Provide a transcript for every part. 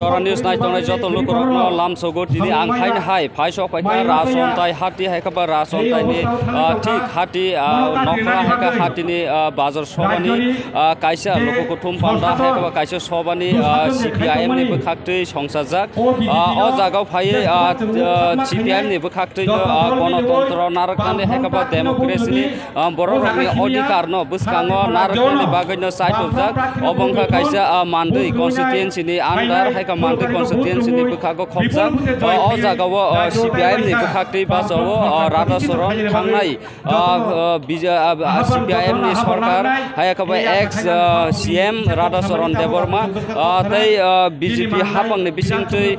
News night on a jot look around lamb so good in the Anghain High, Paisho, Rason, Tai Hati, Hakaba, Rason, Tik Hati, Nokra, Haka Hatini, Bazar Sobani, Kaisa, Lokotum Panda, Hakaba, Kaisa Sobani, CPIM Nibukakti, Songsazak, Ozago Paye, CPIM Nibukakti, Konoton, Narakan, Hakaba, Democracy, Boroni, Odikarno, Buskango, Narakan, Bagano, site of Zak, Obonka Kaisa, Mandi, constituency under Mandi constituency ni bukago khopsa o jagawo CPIM ni bukakti basawo Radha Soron thangnai CPIM ni sarkar hayakaba ex CM Radha Soron Deborma tei BJP hapang ni bisingtui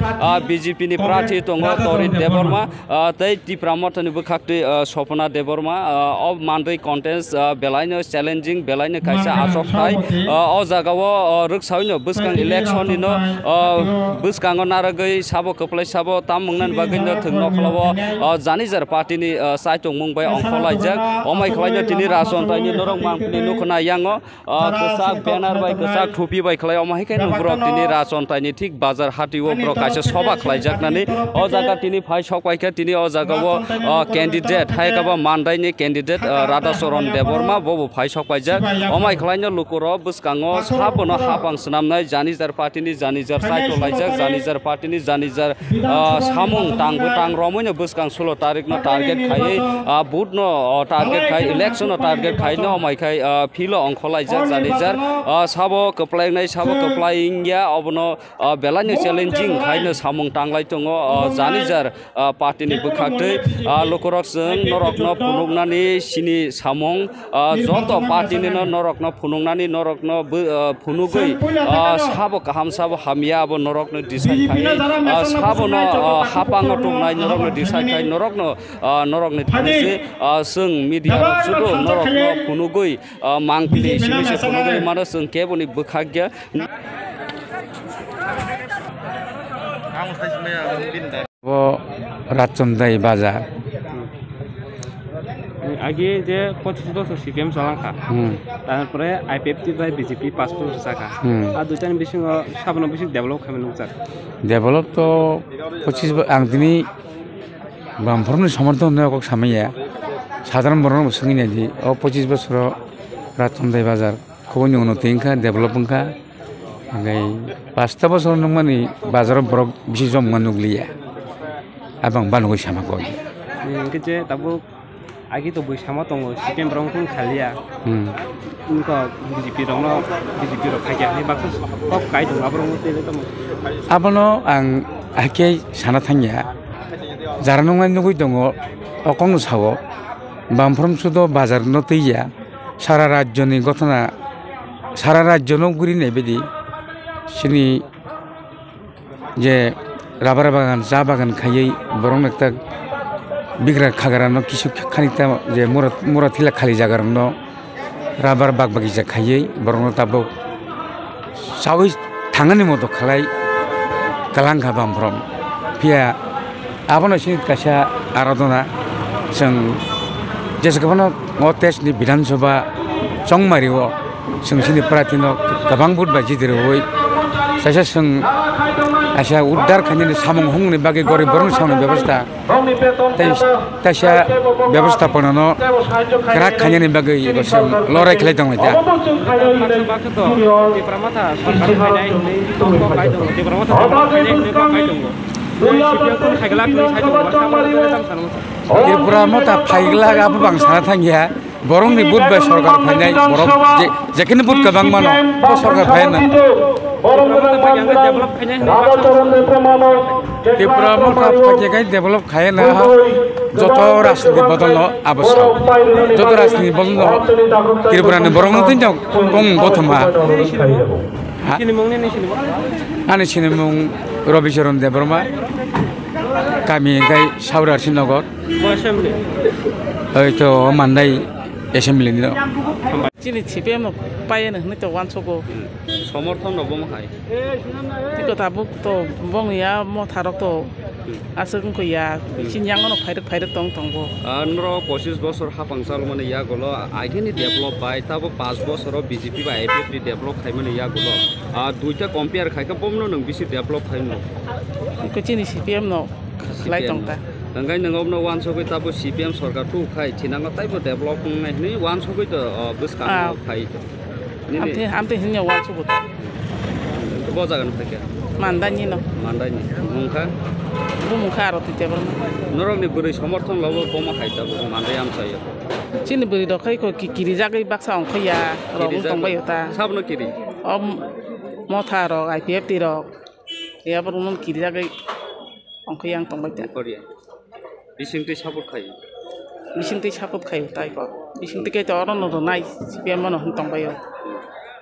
BJP ni prathi tongo Tori Deborma tei Tipramot ni bukakti Sopana Deborma of Mandi contest belaino challenging belaino kaisa asok thai o jagawo ruksaino buskang election ino Buskango Naragai, Sabo Kaplay Sabo, Tamungan Bagino, Tungnoklawo, Zanizar party ni Saitong Mumbai on Kolajak, O my client Tini Rason, Tiny Norong Nukuna Yango, Kosak Banner by Kosak Tupi by Clay, O my kind of Brock Tini Rason, Tiny Tick, Bazar Hati, Brokasha Soba Klajak Nani, Ozaka Tini Pai Shok by Katini Ozagawa, candidate, Haikaba Mandai candidate, Radha Soron Deborma, Bobo Pai Shok by Jack, O my client Lukuro, Buskango, Hapono Hapang Sunamna, Janizar party ni Janizar Saito Lajak, Janizar party ni Janizar Samung Tang Butang Romono Buskang Solo Tarik no target Kai, Budno target Kai, election no target Kai no my Kai Pilo on Kolajak, Janizar, Sabo Kaplanai, Sabo Kaplaying Ya, Obono, Belani challenging Kaino Samung Tang Laitongo, Janizar party ni Bukakte, Lokoroxen, Norokno Pununani, Sini Samong, Zoto party ni Norokno Pununani, Norokno Punugui, Sabo Kaham Sabo Hamia, Norokno decide Kai, Sabo no Hapang to my Norokno decide Kai, Norokno, Norokno Tanisi, Sung Media Sudo, Norokno Punugui, Mangpili, Shimisha Punugui, Marasun, Keboni Bukagya. Ratundai Bazaar. Agi je 25 CPM Solanka. Tampore IPFT by BJP passport Saka. Adutan bising Sabano bising develop kami sir. Develop to 25 angdini Bamform Samarton Nokok Samaya. Southern Borno Singini, or 25 Basro Ratundai Bazaar. Konyo Tinka, developingka. Pastabas on money, Bazar Brok, Bishop Manuglia. Abang Banu Shamako. Kece tabu agi to bui sama tongo CPM Brongkun Khalia. Unka BJP Rongno BJP ro khajak ni bakus kok kai to abrong te to. Abono ang ake sanathanya. Jaranongan nugui tongo okong sawo. Bamfrom sudo bazar no tiya. Sara rajyo ni gotona Sara rajyo no guri nebedi. Sini je rabar bagan, za bagan kayai borong ekta bigra khagarano kisu khanita je muratila khali jagarno rabar bag bagija kayai borong tabo sawi thangani moto khalai kalangka bamfrom pia abono sini kasha aradona sing jesakabano ngotes ni Bidhan Sabha songmariwo sing sini pratino kabang budba jidiroi Saya seng Asia udar kanya ni samung hong ni bagi gori borong sauna ବ୍ୟବস্থা Tasya ବ୍ୟବস্থা panano kerak kanya ni bagi bosem lorai kelai tong aja. Tripura mata phaigla abu bangsa thangya borong ni budba sarkar phainai borong jekin bud kabang mano to sarkar phaina Tripura mata phaigla develop khaina joto rasni bodolno abasya joto rasni bodolno Tripura ni borong tin jong kong bothma ani sinimung Robisharon Deborma kami kai Saurar Sinagot itu mandai assembly ni Cini CPM paye na nito wansoko. Somorthon no bom khai. Tiko tabuk to bong ya mo tharok to asal ko ya sinyang no pairek tong bo nro 25 বছর হাপাংসাল মানে ইয়া গলো আগেনি develop by তাবো 5 বছর BJP বা IPF develop খাই মানে ইয়া গলো দুইটা compare খাইকা বমনো নং বিসি ডেভেলপ খাইনো ko chini CPM no lai tong ta Angkai nengomno wan sokoi tapo CPM sarkar tu khai chinanga taipo develop ni wan sokoi to buskang khai to. Amte hinya wan sokoi. Bo jagan phake. Mandani no. Mandani. Mungkha. Bu mungkha ro tite bar. Norok ni buri somorthon lobo koma khai ta bu mandai am sai. Chini buri do khai ko kiri jagai baksa ong khya ro tong bai ta. Sabno kiri. Motha ro IPF ti ro. Ya bar non kiri jagai ong khyang tong bai ta. Korea. Bisingti support khai. Bisingti support khai tai ko. Bisingti ke to ron no nai CPM no tong bai yo.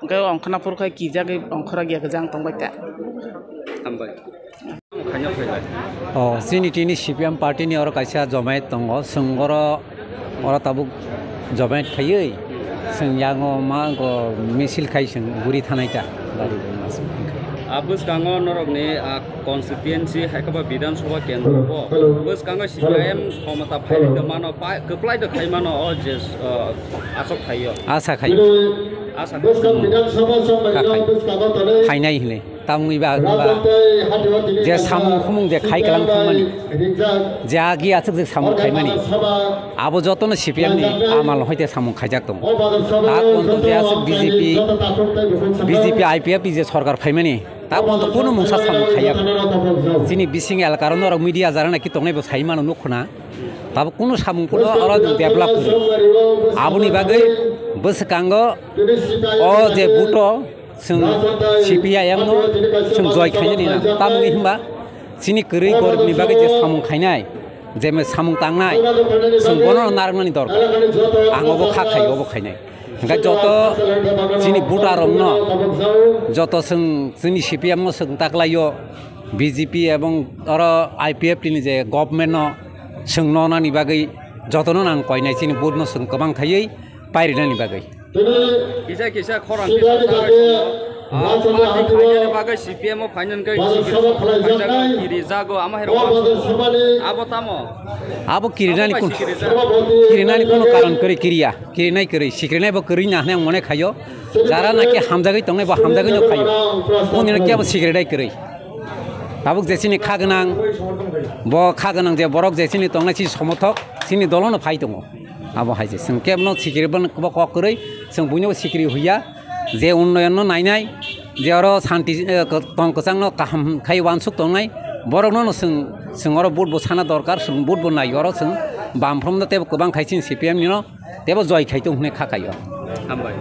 Ga ong khana pur khai ki jagai ong khara gya gajang tong bai ta. Ambai. Khanya phai. Sinitini CPM party ni oro kaisa jamaat tongo sengoro oro tabuk jamaat khayei sengyango ma go misil khai seng guri thanai ta bari masuk. Abus kango norok ni constituency haikaba bidan sabha kendra bo bus kango CPM khomata phai de mano keplai de khai mano o jes asok khaiyo asa khai asa bus kan bidan sabha bus kango tare phainai hine tamui ba je samung khumung je khai kalang khumani je agi atuk je samung khai mani abo jotono CPM ni amal hoite samung khaijak tong ta konto je asuk BJP IPF je sarkar phaimani ta konto kono mungsa samung khaiyak jini bising elkar no media jarana ki tongnai bo saimano nukhna tab kono samung kono ora develop abuni bagai boskango o je buto sung CPIM no sung joy khaini na tamni himba sini kurei gorni bagai je samung khainai je me samung tangnai sung bono narmani dorkar angobo kha khai obo khainai ga joto sini buta romno joto sung sini CPM no sung taklayo BJP ebong oro IPF ni je government no sung nona ni bagai jotono nang koinai sini bud no sung kabang khayei pairina ni bagai kisa khorang bagai CPM finance kai kiri jago ama hero abo tamo abo kirinani kono karon kori kirinai kori sikrinai bo kori na hne mone khayo jara naki hamjagai tongnai bo hamjagai no khayo oni na ke abo sikrinai kori tabuk jesini khaganang bo khaganang je borok jesini tongnai si somothok sini dolono phai tongo abo haije sing kebno sikriban bo kokoi sing buino sikri huya je unnoyon no nainai je oro shanti tongkosang no kaham khai wansuk tongnai borok no sing oro bud bo sana dorkar sing bud bo nai oro sing bamphrom no tebo kobang khaisin CPM ni no tebo joy khai tong hne khakayo ambai